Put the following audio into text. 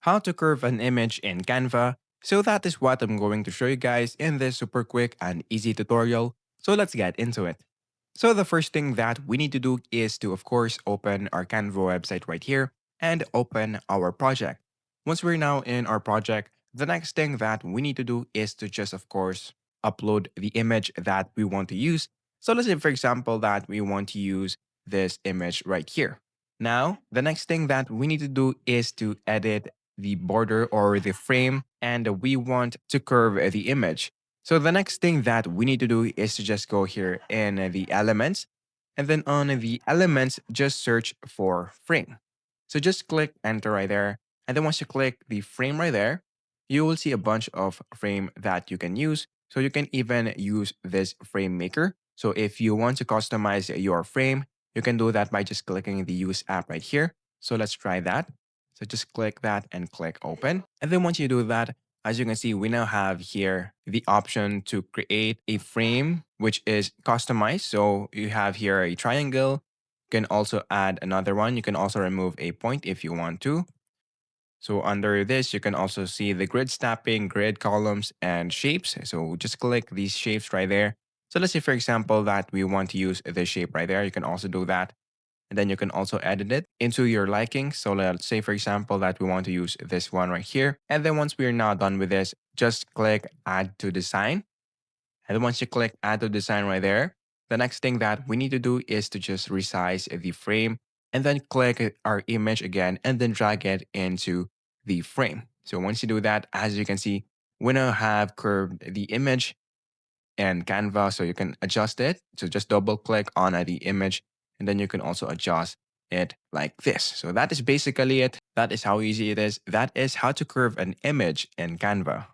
how to curve an image in Canva. So that is what I'm going to show you guys in this super quick and easy tutorial. So let's get into it. So the first thing that we need to do is to of course open our Canva website right here and open our project. Once we're now in our project, the next thing that we need to do is to just of course upload the image that we want to use. So let's say for example that we want to use this image right here. Now, the next thing that we need to do is to edit the border or the frame, and we want to curve the image. So the next thing that we need to do is to just go here in the elements, and then on the elements, just search for frame. So just click enter right there. And then once you click the frame right there, you will see a bunch of frame that you can use. So you can even use this frame maker. So if you want to customize your frame, you can do that by just clicking the use app right here. So let's try that. So just click that and click open. And then once you do that, as you can see, we now have here the option to create a frame, which is customized. So you have here a triangle. You can also add another one. You can also remove a point if you want to. So under this, you can also see the grid snapping, grid columns, and shapes. So just click these shapes right there. So let's say, for example, that we want to use this shape right there. You can also do that. And then you can also edit it into your liking. So let's say, for example, that we want to use this one right here. And then once we're now done with this, just click add to design. And then once you click add to design right there, the next thing that we need to do is to just resize the frame and then click our image again and then drag it into the frame. So once you do that, as you can see, we now have curved the image and Canva, so you can adjust it. So just double click on the image and then you can also adjust it like this. So that is basically it. That is how easy it is. That is how to curve an image in Canva.